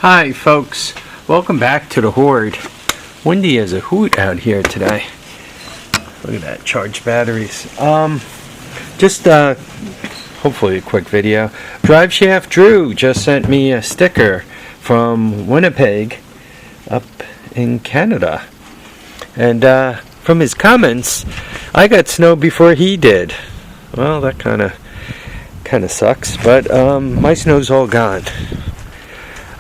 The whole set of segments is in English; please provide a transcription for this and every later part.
Hi folks, welcome back to the Horde. Windy as a hoot out here today. Look at that, charged batteries. Just hopefully a quick video. Drive Shaft Drew just sent me a sticker from Winnipeg up in Canada. And from his comments, I got snow before he did. Well, that kind of sucks, but my snow's all gone.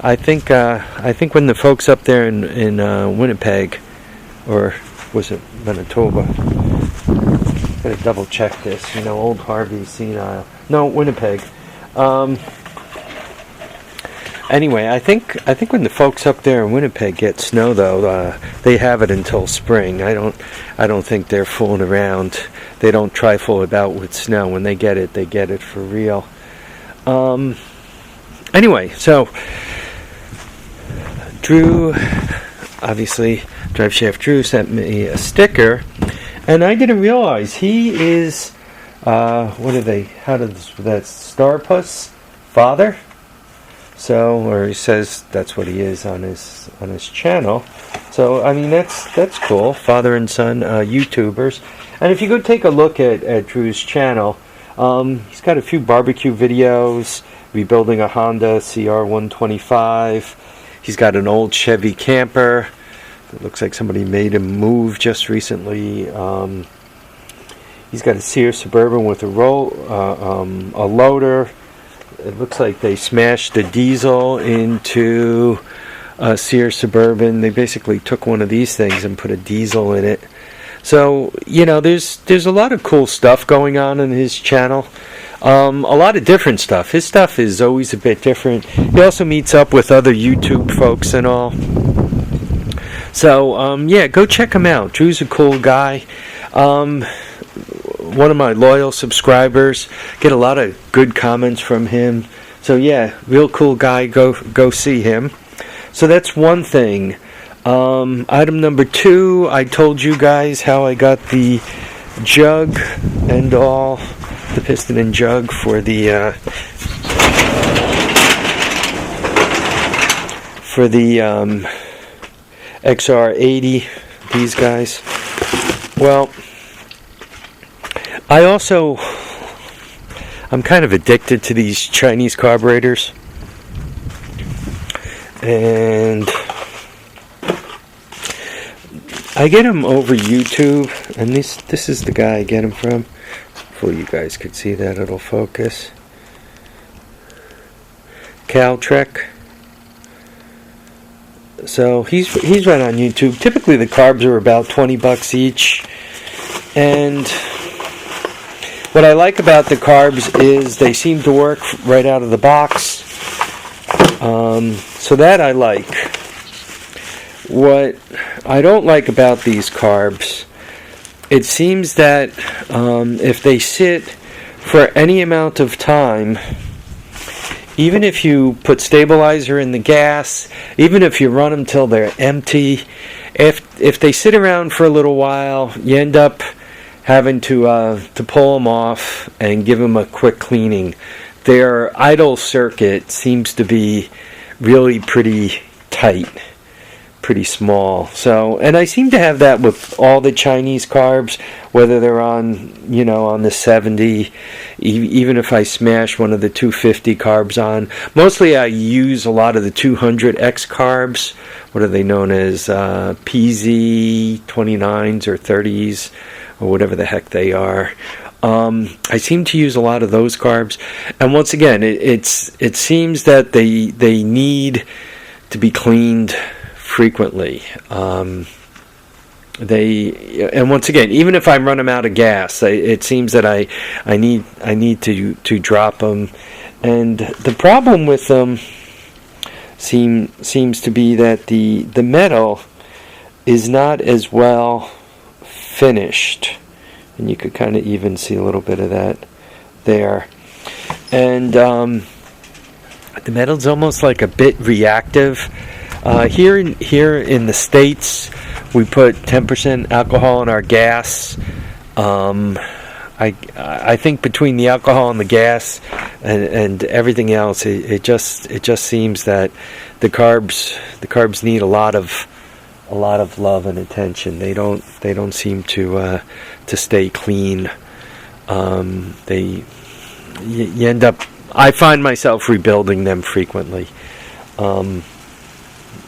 I think when the folks up there in Winnipeg, or was it Manitoba? Gotta double check this. You know, old Harvey senile. No, Winnipeg. Anyway, I think when the folks up there in Winnipeg get snow, though, they have it until spring. I don't think they're fooling around. They don't trifle about with snow. When they get it for real. Anyway, so Drew, obviously, Drive Shaft Drew sent me a sticker, and I didn't realize he is, that's Starpuss father? So, or he says that's what he is on his channel. So, I mean, that's cool, father and son YouTubers. And if you go take a look at Drew's channel, he's got a few barbecue videos, rebuilding a Honda CR125. He's got an old Chevy camper. It looks like somebody made him move just recently. He's got a Sears Suburban with a loader. It looks like they smashed the diesel into a Sears Suburban. They basically took one of these things and put a diesel in it. So, you know, there's a lot of cool stuff going on in his channel. A lot of different stuff. His stuff is always a bit different. He also meets up with other YouTube folks and all. So, yeah, go check him out. Drew's a cool guy. One of my loyal subscribers. Get a lot of good comments from him. So, yeah, real cool guy. Go see him. So that's one thing. Item number 2, I told you guys how I got the jug and all, the piston and jug for the XR80, these guys. Well, I'm kind of addicted to these Chinese carburetors, and I get them over YouTube, and this is the guy I get them from. Hopefully you guys could see that, it'll focus. Caltrek. So he's right on YouTube. Typically the carbs are about $20 each, and what I like about the carbs is they seem to work right out of the box. So that I like. What I don't like about these carbs, it seems that if they sit for any amount of time, even if you put stabilizer in the gas, even if you run them till they're empty, if they sit around for a little while, you end up having to pull them off and give them a quick cleaning. Their idle circuit seems to be really pretty tight, pretty small. So, and I seem to have that with all the Chinese carbs, whether they're on the 70, even if I smash one of the 250 carbs on. Mostly I use a lot of the 200X carbs. What are they known as? PZ 29s or 30s or whatever the heck they are. I seem to use a lot of those carbs, and once again, it seems that they need to be cleaned frequently. And once again, even if I run them out of gas, it seems that I need to drop them. And the problem with them seems to be that the metal is not as well finished. And you could kind of even see a little bit of that there. And the metal's almost like a bit reactive. Here in the States, we put 10% alcohol in our gas. I think between the alcohol and the gas and everything else, it just seems that the carbs need a lot of love and attention. They don't seem to stay clean. You end up, I find myself rebuilding them frequently.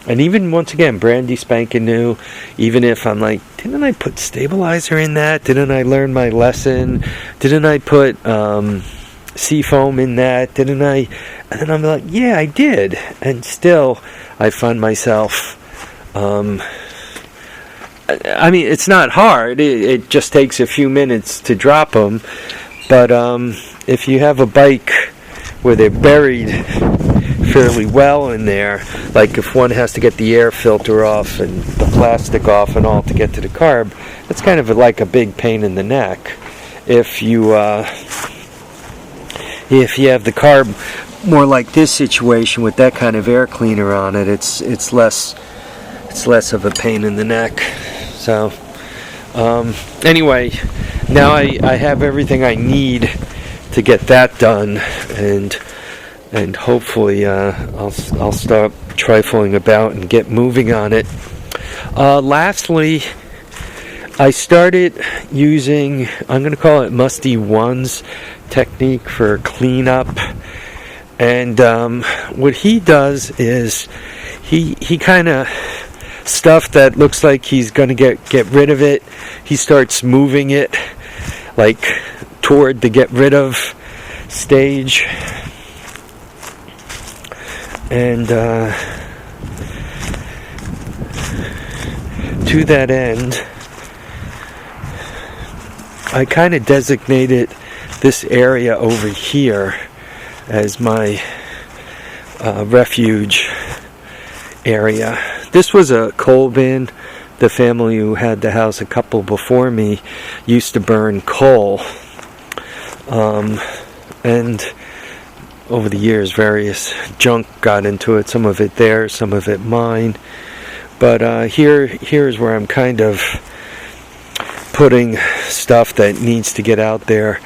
And even, once again, brandy spanking new, even if I'm like, didn't I put stabilizer in that? Didn't I learn my lesson? Didn't I put seafoam in that? Didn't I? And then I'm like, yeah, I did. And still, I find myself, I mean, it's not hard. It just takes a few minutes to drop them. But if you have a bike where they're buried fairly well in there, like if one has to get the air filter off and the plastic off and all to get to the carb, that's kind of like a big pain in the neck. If you have the carb more like this situation with that kind of air cleaner on it, it's less of a pain in the neck. So anyway, now I have everything I need to get that done, and hopefully I'll stop trifling about and get moving on it. Lastly, I started using, I'm going to call it Musty One's technique for cleanup. And what he does is he kind of, stuff that looks like he's going to get rid of it, he starts moving it like toward the get rid of stage. And to that end, I kind of designated this area over here as my refuge area. This was a coal bin. The family who had the house a couple before me used to burn coal. And over the years, various junk got into it. Some of it there, some of it mine. But here's where I'm kind of putting stuff that needs to get out there.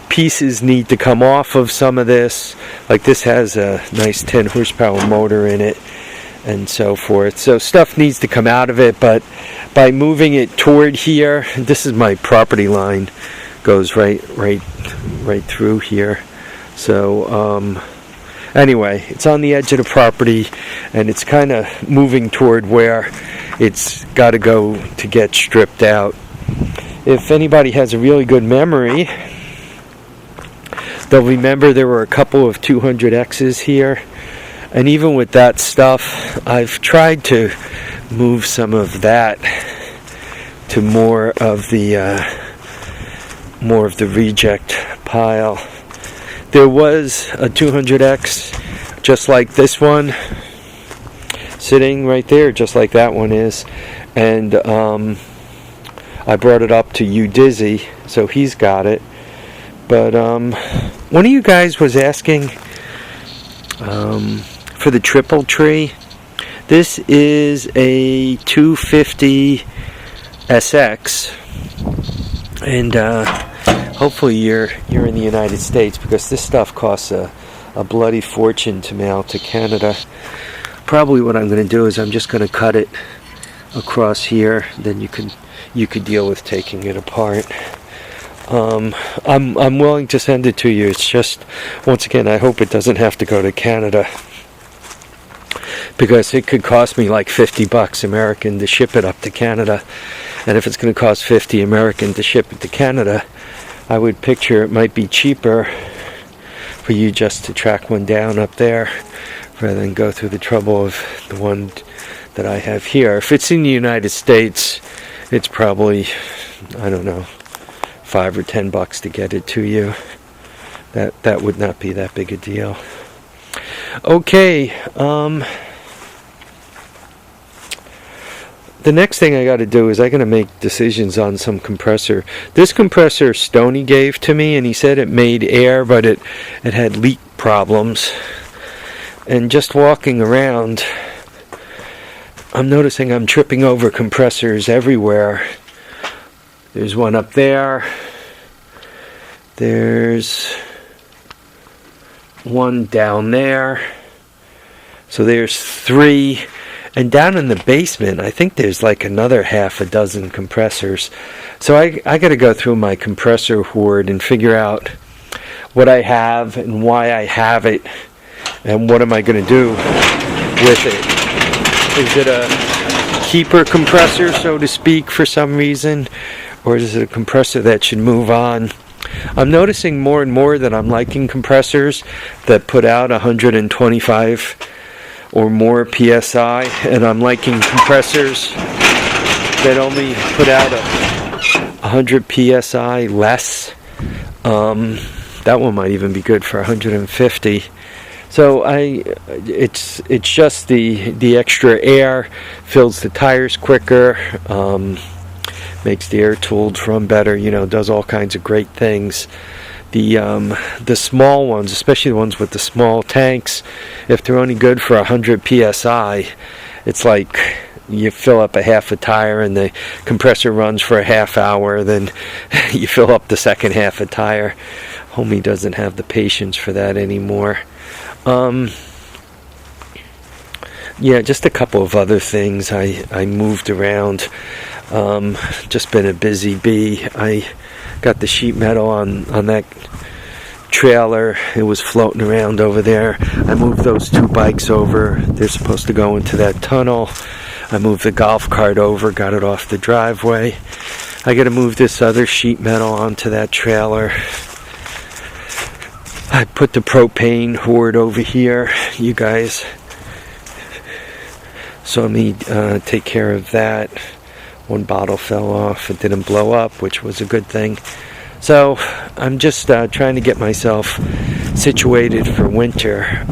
Pieces need to come off of some of this. Like this has a nice 10 horsepower motor in it, and so forth. So stuff needs to come out of it, but by moving it toward here, this is my property line, goes right through here. So anyway, it's on the edge of the property, and it's kind of moving toward where it's got to go to get stripped out. If anybody has a really good memory, they'll remember there were a couple of 200Xs here. And even with that stuff, I've tried to move some of that to more of the reject pile. There was a 200X just like this one, sitting right there, just like that one is. And I brought it up to Dizzy, so he's got it. But one of you guys was asking for the triple tree. This is a 250 SX, and hopefully you're in the United States, because this stuff costs a bloody fortune to mail to Canada. Probably what I'm going to do is I'm just going to cut it across here. Then you could deal with taking it apart. I'm willing to send it to you. It's just, once again, I hope it doesn't have to go to Canada, because it could cost me like $50 American to ship it up to Canada. And if it's going to cost $50 American to ship it to Canada, I would picture it might be cheaper for you just to track one down up there rather than go through the trouble of the one that I have here. If it's in the United States, it's probably, I don't know, $5 or $10 to get it to you. That would not be that big a deal. Okay, the next thing I got to do is I got to make decisions on some compressor. This compressor Stoney gave to me, and he said it made air, but it had leak problems. And just walking around, I'm noticing I'm tripping over compressors everywhere. There's one up there. There's one down there. So there's 3. And down in the basement, I think there's like another half a dozen compressors. So I got to go through my compressor hoard and figure out what I have and why I have it, and what am I going to do with it. Is it a keeper compressor, so to speak, for some reason, or is it a compressor that should move on? I'm noticing more and more that I'm liking compressors that put out 125 or more PSI, and I'm liking compressors that only put out 100 PSI less. That one might even be good for 150. So it's just the extra air fills the tires quicker, makes the air tools run better, does all kinds of great things. The small ones, especially the ones with the small tanks, if they're only good for 100 PSI, it's like you fill up a half a tire and the compressor runs for a half hour, then you fill up the second half a tire. Homie doesn't have the patience for that anymore. Yeah, just a couple of other things. I moved around. Just been a busy bee. I got the sheet metal on that trailer. It was floating around over there. I moved those 2 bikes over. They're supposed to go into that tunnel. I moved the golf cart over, got it off the driveway. I got to move this other sheet metal onto that trailer. I put the propane hoard over here. You guys saw me take care of that. One bottle fell off. It didn't blow up, which was a good thing. So I'm just trying to get myself situated for winter.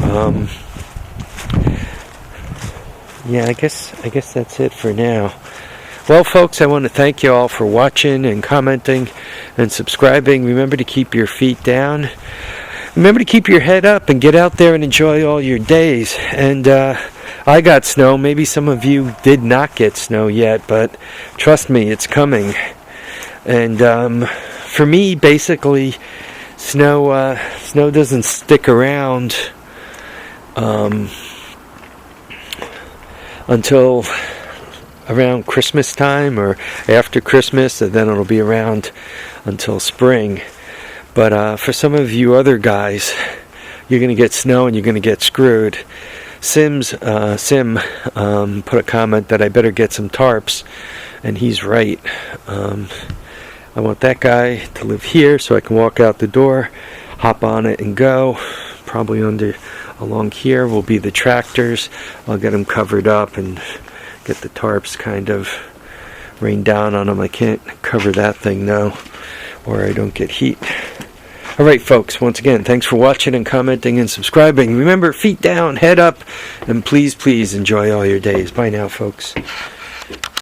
Yeah, I guess that's it for now. Well, folks, I want to thank you all for watching and commenting and subscribing. Remember to keep your feet down. Remember to keep your head up and get out there and enjoy all your days. And I got snow. Maybe some of you did not get snow yet, but trust me, it's coming. And for me, basically, snow doesn't stick around until around Christmas time or after Christmas, and then it'll be around until spring. But for some of you other guys, you're going to get snow and you're going to get screwed. Sim put a comment that I better get some tarps, and he's right. I want that guy to live here so I can walk out the door, hop on it and go. Probably along here will be the tractors. I'll get them covered up and get the tarps kind of rain down on them. I can't cover that thing now, or I don't get heat. Alright folks, once again, thanks for watching and commenting and subscribing. Remember, feet down, head up, and please enjoy all your days. Bye now, folks.